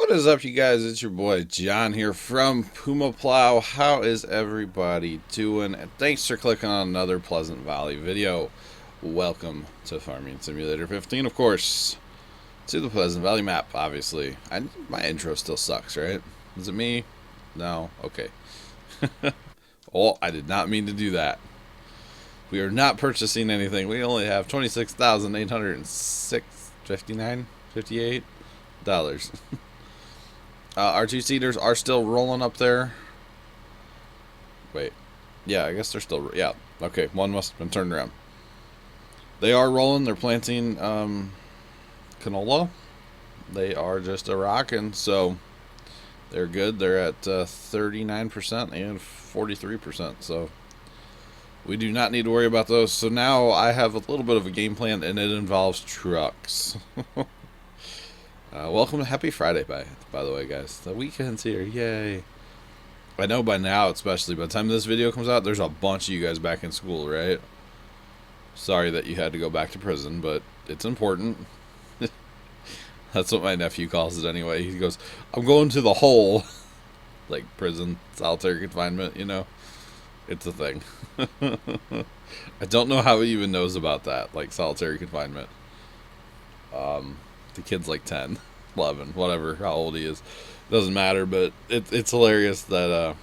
What is up, you guys? It's your boy John here from PumaPlow. How is everybody doing? And thanks for clicking on another Pleasant Valley video. Welcome to Farming Simulator 15, of course, to the Pleasant Valley map, obviously. My intro still sucks, right? Is it me? No? Okay. Oh, I did not mean to do that. We are not purchasing anything. We only have $26,806.58 our two-seaters are still rolling up there. Wait. Yeah, I guess they're still... Yeah. Okay, one must have been turned around. They are rolling. They're planting canola. They are just a rockin', so they're good. They're at 39% and 43%, so we do not need to worry about those. So now I have a little bit of a game plan, and it involves trucks. Welcome to Happy Friday, by the way, guys. The weekend's here, yay. I know by now, especially by the time this video comes out, there's a bunch of you guys back in school, right? Sorry that you had to go back to prison, but it's important. That's what my nephew calls it anyway. He goes, I'm going to the hole. Like prison, solitary confinement, you know? It's a thing. I don't know how he even knows about that, like solitary confinement. The kid's like 10, 11, whatever, how old he is. Doesn't matter, but it's hilarious that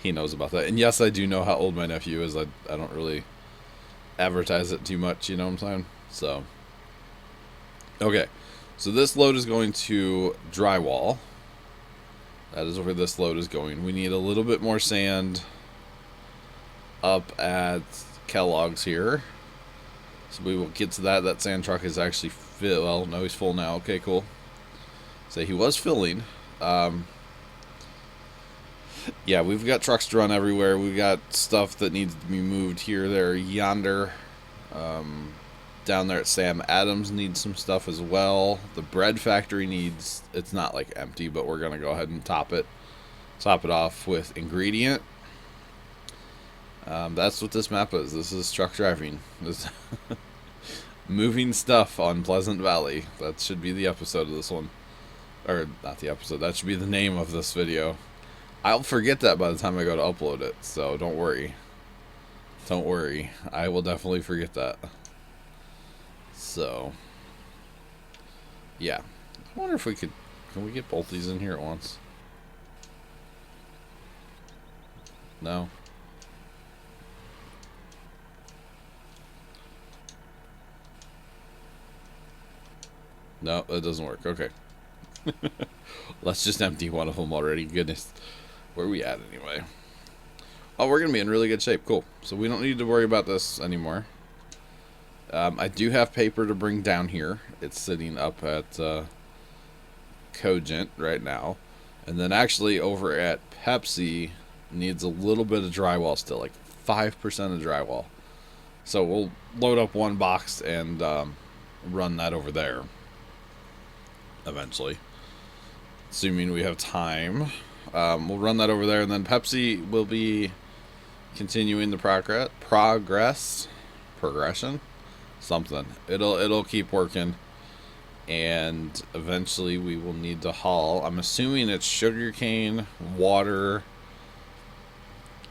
he knows about that. And yes, I do know how old my nephew is. I don't really advertise it too much, you know what I'm saying? So, okay. So this load is going to drywall. That is where this load is going. We need a little bit more sand up at Kellogg's here. So we will get to that. That sand truck is actually fill. Well, no, he's full now. Okay, cool. So he was filling. Yeah, we've got trucks to run everywhere. We've got stuff that needs to be moved here, there, yonder. Down there at Sam Adams needs some stuff as well. The bread factory needs... It's not like empty, but we're going to go ahead and top it off with ingredient. That's what this map is. This is truck driving. This moving stuff on Pleasant Valley. That should be the episode of this one. Or, not the episode. That should be the name of this video. I'll forget that by the time I go to upload it. So, don't worry. Don't worry. I will definitely forget that. So, yeah. I wonder if we could... Can we get both these in here at once? No? No, that doesn't work. Okay. Let's just empty one of them already. Goodness. Where are we at anyway? Oh, we're going to be in really good shape. Cool. So we don't need to worry about this anymore. I do have paper to bring down here. It's sitting up at Cogent right now. And then actually over at Pepsi needs a little bit of drywall still. Like 5% of drywall. So we'll load up one box and run that over there. Eventually, assuming we have time, we'll run that over there, and then Pepsi will be continuing the progression, something. It'll keep working, and eventually we will need to haul. I'm assuming it's sugarcane, water,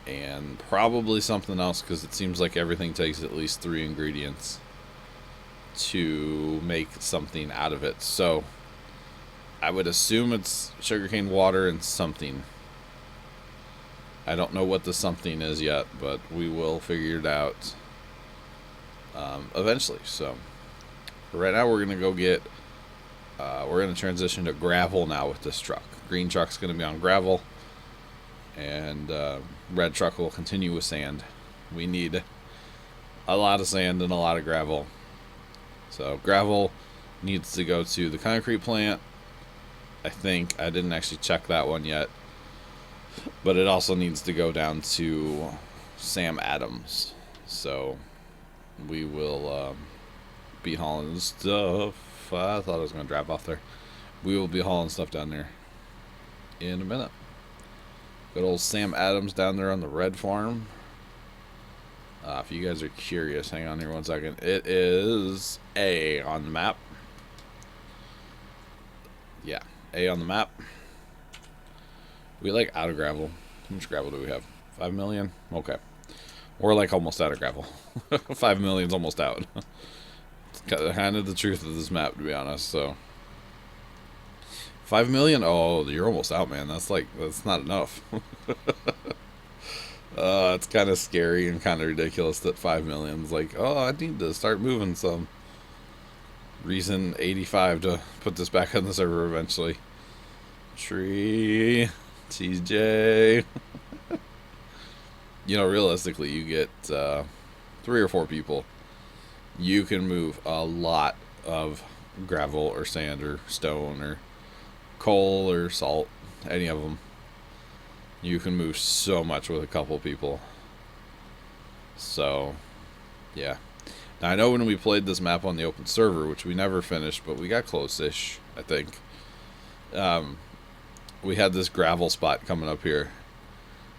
and probably something else, because it seems like everything takes at least 3 ingredients to make something out of it. So I would assume it's sugarcane, water, and something. I don't know what the something is yet, but we will figure it out eventually. So right now we're going to go get... we're going to transition to gravel now with this truck. Green truck's going to be on gravel, and red truck will continue with sand. We need a lot of sand and a lot of gravel. So gravel needs to go to the concrete plant. I think I didn't actually check that one yet, but it also needs to go down to Sam Adams. So we will be hauling stuff. I thought I was going to drop off there. We will be hauling stuff down there in a minute. Good old Sam Adams down there on the red farm. If you guys are curious, hang on here one second. It is A on the map. Yeah. A on the map. We like out of gravel. How much gravel do we have? 5 million? Okay. We're like almost out of gravel. 5 million's almost out. It's kind of the truth of this map, to be honest. So 5 million? Oh, you're almost out, man. That's not enough. It's kind of scary and kind of ridiculous that 5 million's like, oh, I need to start moving some. Reason 85 to put this back on the server eventually. Tree, TJ. You know, realistically, you get 3 or 4 people. You can move a lot of gravel or sand or stone or coal or salt, any of them. You can move so much with a couple people. So, yeah. Now, I know when we played this map on the open server, which we never finished, but we got close-ish, I think. We had this gravel spot coming up here,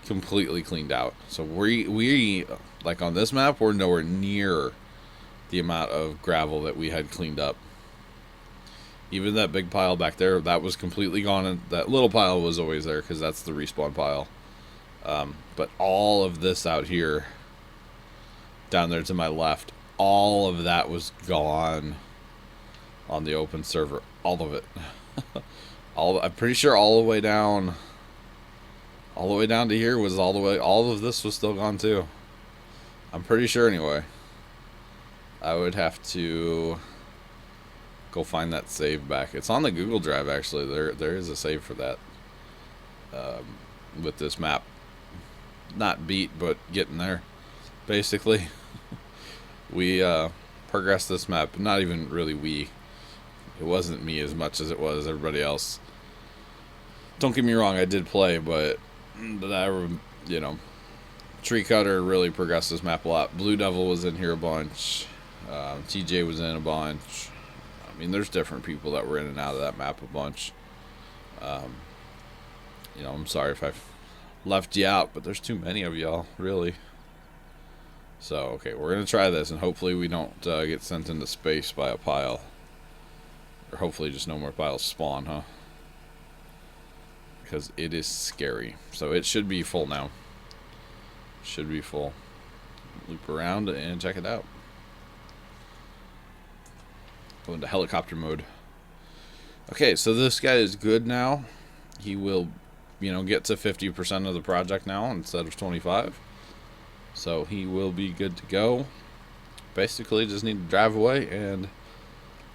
completely cleaned out. So we like on this map, we're nowhere near the amount of gravel that we had cleaned up. Even that big pile back there, that was completely gone. And that little pile was always there because that's the respawn pile. But all of this out here, down there to my left, all of that was gone on the open server. All of it. I'm pretty sure all the way down to here was all of this was still gone too. I'm pretty sure anyway. I would have to go find that save back. It's on the Google Drive actually. There is a save for that. With this map. Not beat, but getting there. Basically. We progressed this map. Not even really we. It wasn't me as much as it was everybody else. Don't get me wrong, I did play, but Tree Cutter really progressed this map a lot. Blue Devil was in here a bunch. TJ was in a bunch. I mean, there's different people that were in and out of that map a bunch. I'm sorry if I've left you out, but there's too many of y'all, really. So, okay, we're going to try this, and hopefully we don't get sent into space by a pile. Or hopefully just no more piles spawn, huh? Because it is scary. So it should be full now. Should be full. Loop around and check it out. Go into helicopter mode. Okay, so this guy is good now. He will, get to 50% of the project now instead of 25. So he will be good to go. Basically, just need to drive away and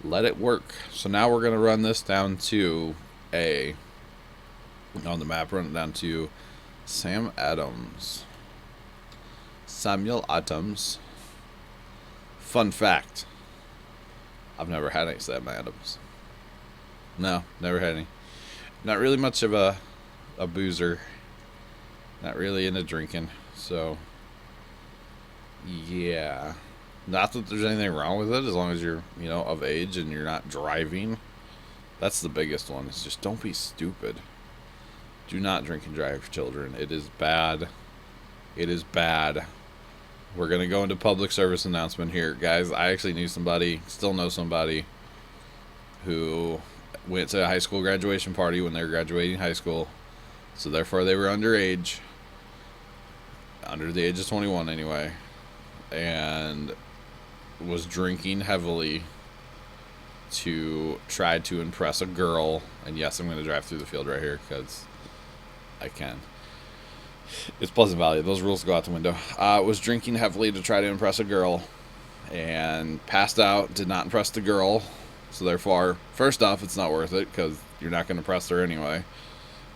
let it work. So now we're going to run this down to A. On the map, run it down to Samuel Adams. Fun fact. I've never had any Sam Adams. No, never had any. Not really much of a boozer. Not really into drinking. So, yeah. Not that there's anything wrong with it as long as you're, of age and you're not driving. That's the biggest one. It's just don't be stupid. Do not drink and drive, children. It is bad. It is bad. We're going to go into public service announcement here. Guys, I actually still know somebody who went to a high school graduation party when they were graduating high school. So therefore they were underage. Under the age of 21 anyway. And was drinking heavily to try to impress a girl. And yes, I'm going to drive through the field right here because I can. It's Pleasant Valley. Those rules go out the window. Was drinking heavily to try to impress a girl and passed out. Did not impress the girl. So therefore, first off, it's not worth it because you're not going to impress her anyway.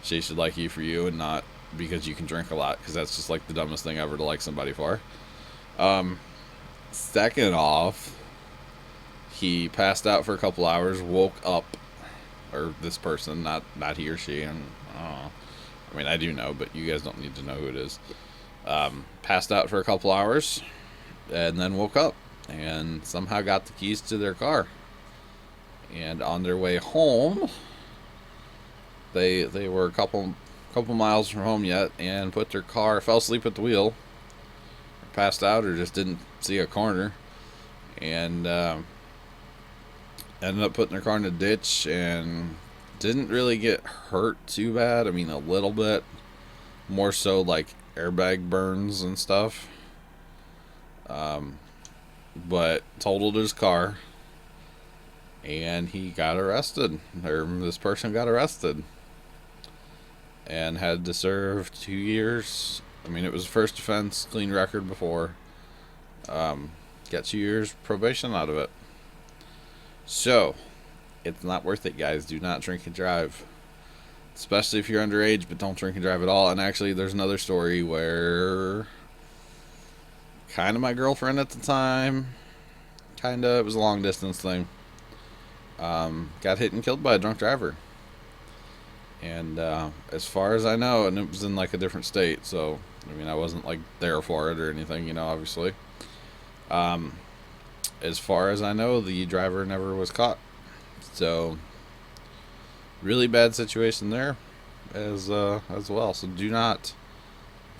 She should like you for you and not because you can drink a lot, because that's just like the dumbest thing ever to like somebody for. Second off, he passed out for a couple hours, woke up, or this person, not he or she, and I mean, I do know, but you guys don't need to know who it is. Passed out for a couple hours, and then woke up, and somehow got the keys to their car. And on their way home, they were a couple miles from home yet, and fell asleep at the wheel, passed out, or just didn't see a corner, and ended up putting their car in a ditch and Didn't really get hurt too bad. I mean, a little bit. More so like airbag burns and stuff. But totaled his car. And he got arrested. Or this person got arrested. And had to serve 2 years. I mean, it was first offense, clean record before. Got 2 years probation out of it. So, it's not worth it, guys. Do not drink and drive. Especially if you're underage, but don't drink and drive at all. And actually, there's another story where kind of my girlfriend at the time, it was a long distance thing, got hit and killed by a drunk driver. And as far as I know, and it was in like a different state, so I mean I wasn't like there for it or anything, you know, obviously. As far as I know, the driver never was caught. So really bad situation there as well. So do not.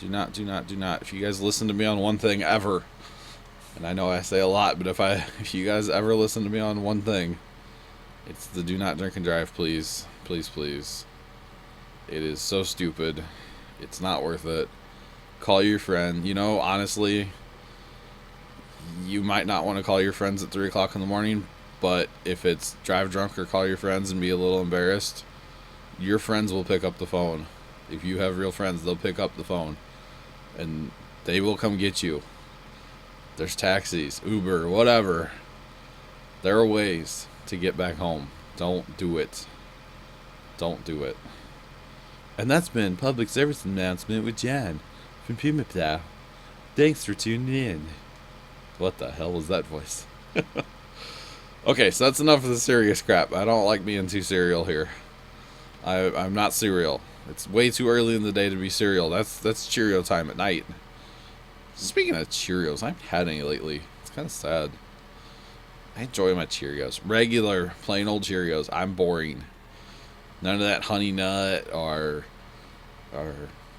If you guys listen to me on one thing ever, and I know I say a lot, but if you guys ever listen to me on one thing, it's the do not drink and drive, please. Please, please. It is so stupid. It's not worth it. Call your friend. You know, honestly, you might not want to call your friends at 3 o'clock in the morning, but if it's drive drunk or call your friends and be a little embarrassed, your friends will pick up the phone. If you have real friends, they'll pick up the phone. And they will come get you. There's taxis, Uber, whatever. There are ways to get back home. Don't do it. Don't do it. And that's been Public Service Announcement with John from PumaPlow. Thanks for tuning in. What the hell was that voice? Okay, so that's enough of the serious crap. I don't like being too serial here. I'm not cereal. It's way too early in the day to be cereal. That's Cheerio time at night. Speaking of Cheerios, I haven't had any lately. It's kind of sad. I enjoy my Cheerios. Regular, plain old Cheerios. I'm boring. None of that honey nut or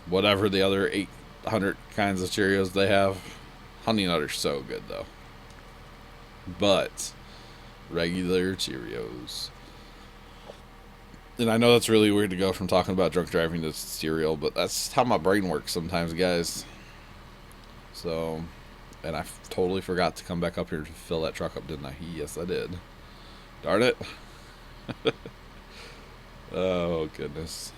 whatever the other 800 kinds of Cheerios they have. Honey nut are so good though. But regular Cheerios. And I know that's really weird to go from talking about drunk driving to cereal, but that's how my brain works sometimes, guys. So, and I totally forgot to come back up here to fill that truck up, didn't I? Yes, I did. Darn it. Oh, goodness.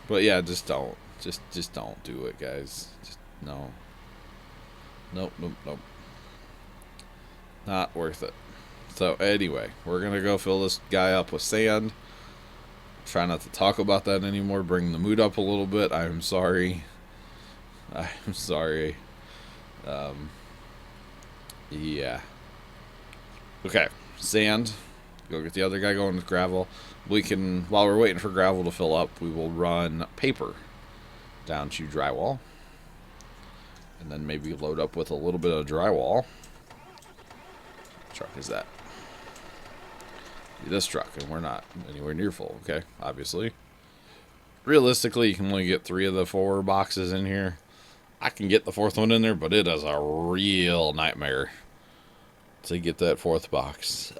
But yeah, just don't. Just don't do it, guys. Just, no. Nope. Not worth it. So, anyway, we're going to go fill this guy up with sand. Try not to talk about that anymore. Bring the mood up a little bit. I'm sorry. Yeah. Okay. Sand. Go get the other guy going with gravel. We can, while we're waiting for gravel to fill up, we will run paper down to drywall. And then maybe load up with a little bit of drywall. What truck is that? This truck, and we're not anywhere near full, okay, obviously. Realistically, you can only get 3 of the 4 boxes in here. I can get the 4th one in there, but it is a real nightmare to get that 4th box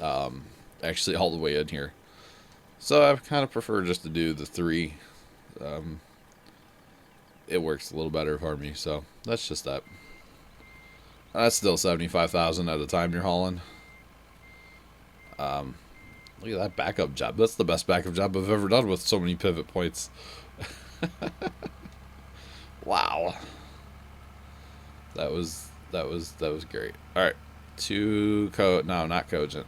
actually all the way in here. So I kind of prefer just to do the 3. It works a little better for me, so that's just that. That's still 75,000 at a time you're hauling. Look at that backup job. That's the best backup job I've ever done with so many pivot points. Wow. That was great. All right. No, not Cogent.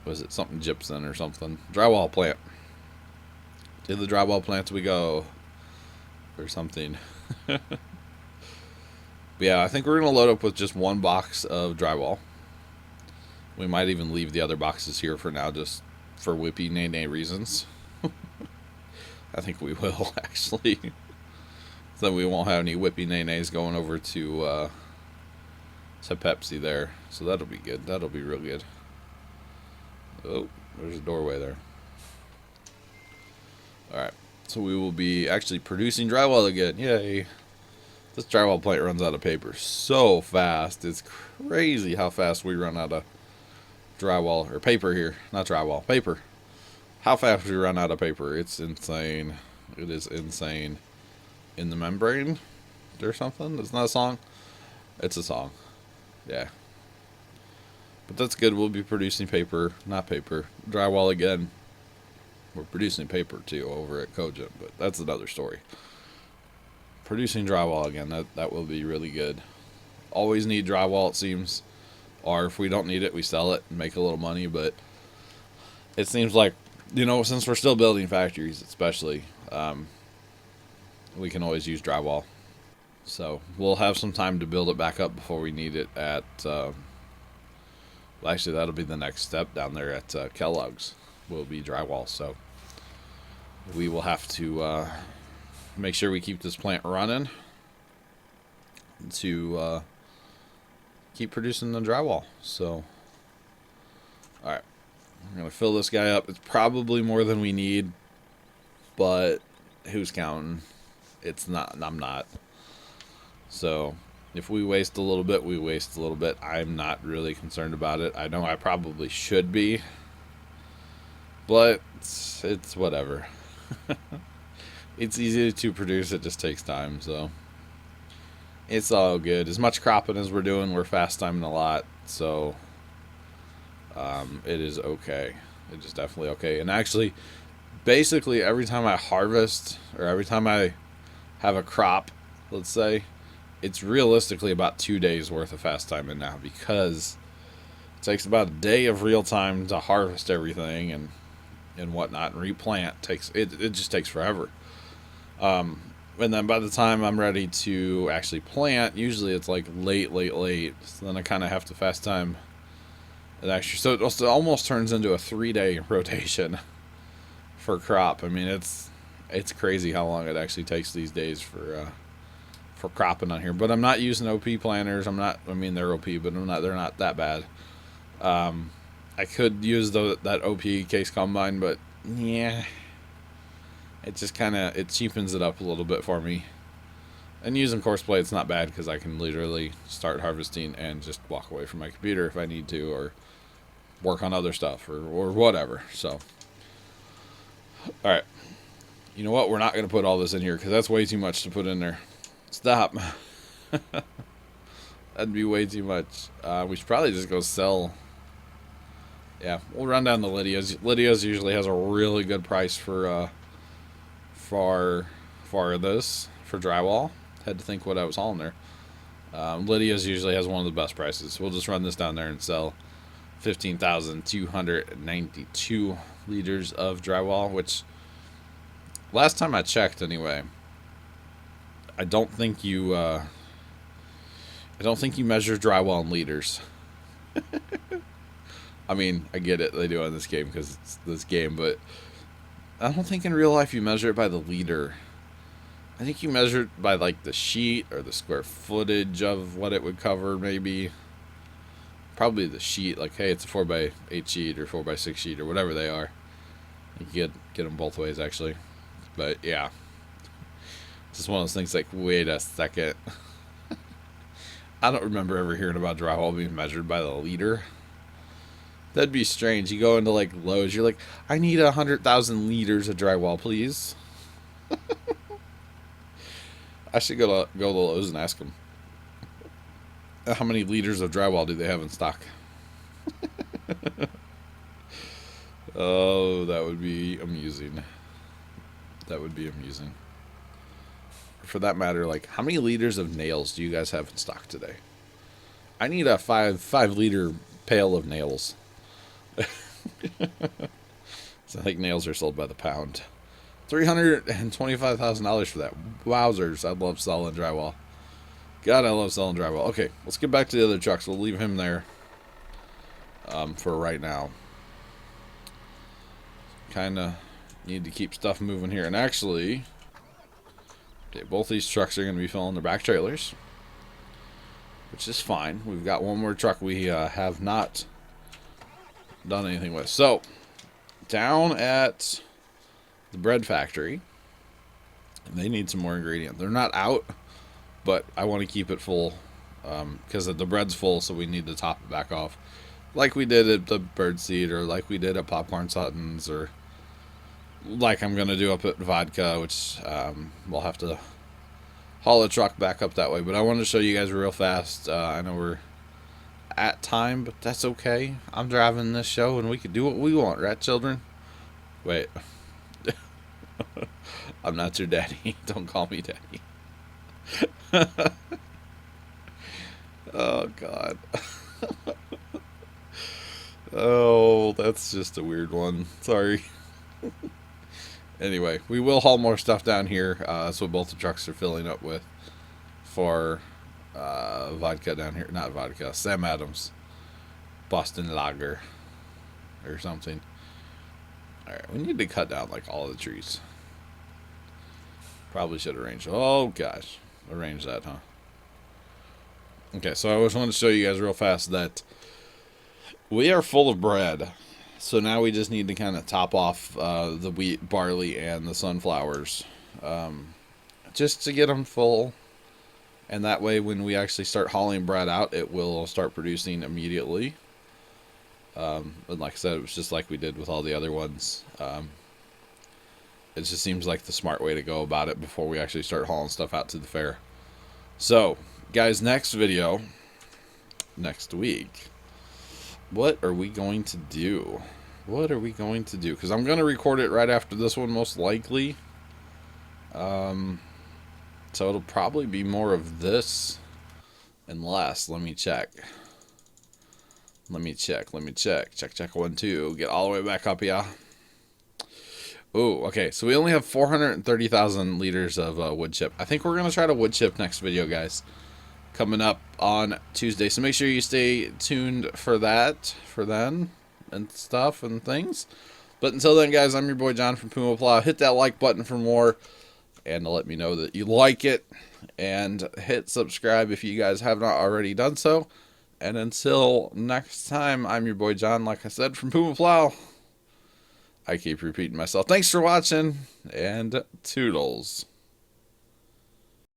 Was it something gypsum or something? Drywall plant. To the drywall plant we go. Or something. But yeah, I think we're going to load up with just 1 box of drywall. We might even leave the other boxes here for now, just for whippy nay reasons. I think we will, actually. So we won't have any whippy nay going over to Pepsi there. So that'll be good. That'll be real good. Oh, there's a doorway there. Alright. So we will be actually producing drywall again. Yay. This drywall plant runs out of paper so fast. It's crazy how fast we run out of drywall or paper here. Not drywall, paper. how fast we run out of paper. It's insane. It is insane. In the membrane or something. It's not a song. It's a song. Yeah. But that's good. We'll be producing paper. Not paper. Drywall again. We're producing paper too over at Cogent, but that's another story. Producing drywall again. That will be really good. Always need drywall, it seems. Or if we don't need it, we sell it and make a little money. But it seems like, since we're still building factories, especially, we can always use drywall. So we'll have some time to build it back up before we need it at... actually, that'll be the next step down there at Kellogg's. Will be drywall. So we will have to make sure we keep this plant running to keep producing the drywall. So, all right. I'm going to fill this guy up. It's probably more than we need, but who's counting? It's not. I'm not. So, if we waste a little bit, we waste a little bit. I'm not really concerned about it. I know I probably should be, but it's whatever. It's easy to produce. It just takes time, so it's all good. As much cropping as we're doing, we're fast timing a lot, so it is okay. It is definitely okay. And actually, basically every time I harvest or every time I have a crop, let's say, it's realistically about 2 days worth of fast timing now, because it takes about a day of real time to harvest everything and whatnot, and replant it just takes forever. And then by the time I'm ready to actually plant, usually it's like late. So then I kind of have to fast time it extra. So it almost turns into a 3-day rotation for crop. I mean, it's crazy how long it actually takes these days for cropping on here. But I'm not using OP planters. They're OP, but they're not that bad. I could use that OP case combine, but yeah, it just it cheapens it up a little bit for me. And using coarse plate's not bad, because I can literally start harvesting and just walk away from my computer if I need to, or work on other stuff or whatever. So, all right. You know what? We're not going to put all this in here, because that's way too much to put in there. Stop. That'd be way too much. We should probably just go sell. Yeah, we'll run down to Lydia's. Lydia's usually has a really good price for this, for drywall. Had to think what I was hauling there. Lydia's usually has one of the best prices. We'll just run this down there and sell 15,292 liters of drywall, which last time I checked anyway, I don't think you measure drywall in liters. I mean, I get it, they do in this game because it's this game, but I don't think in real life you measure it by the liter. I think you measure it by like the sheet or the square footage of what it would cover, maybe. Probably the sheet, like, hey, it's a 4x8 sheet or 4x6 sheet or whatever they are. You can get them both ways, actually. But yeah, it's just one of those things like, wait a second. I don't remember ever hearing about drywall being measured by the liter. That'd be strange. You go into like Lowe's, you're like, I need 100,000 liters of drywall, please. I should go to Lowe's and ask them, how many liters of drywall do they have in stock? Oh, that would be amusing. That would be amusing. For that matter, like, how many liters of nails do you guys have in stock today? I need a 5 liter pail of nails. So I think nails are sold by the pound. $325,000 for that. Wowzers. I love selling drywall. God, I love selling drywall. Okay, let's get back to the other trucks. We'll leave him there for right now. Kind of need to keep stuff moving here. And actually, okay, both these trucks are going to be filling their back trailers, which is fine. We've got one more truck we have not done anything with. So, down at the bread factory, they need some more ingredient. They're not out, but I want to keep it full because the bread's full, so we need to top it back off, like we did at the Birdseed, or like we did at Popcorn Sutton's, or like I'm going to do up at Vodka, which we'll have to haul the truck back up that way. But I wanted to show you guys real fast. I know we're at time, but that's okay. I'm driving this show, and we can do what we want, right, children? Wait. I'm not your daddy. Don't call me daddy. Oh, God. Oh, that's just a weird one. Sorry. Anyway, we will haul more stuff down here. That's what both the trucks are filling up with for vodka down here. Not vodka, Sam Adams. Boston Lager or something. Alright, we need to cut down like all the trees. Probably should arrange. Oh, gosh. Arrange that, huh? Okay, so I just wanted to show you guys real fast that we are full of bread. So now we just need to kind of top off the wheat, barley, and the sunflowers. Just to get them full. And that way when we actually start hauling bread out, it will start producing immediately. And like I said, it was just like we did with all the other ones. It just seems like the smart way to go about it before we actually start hauling stuff out to the fair. So, guys, next video, next week, what are we going to do? What are we going to do? Because I'm going to record it right after this one, most likely. So it'll probably be more of this and less. Let me check. Check 1, 2. Get all the way back up, yeah. Oh, okay. So we only have 430,000 liters of wood chip. I think we're going to try to wood chip next video, guys. Coming up on Tuesday. So make sure you stay tuned for that, for then, and stuff and things. But until then, guys, I'm your boy John from PumaPlow. Hit that like button for more and to let me know that you like it. And hit subscribe if you guys have not already done so. And until next time, I'm your boy John, like I said, from PumaPlow. I keep repeating myself. Thanks for watching, and toodles.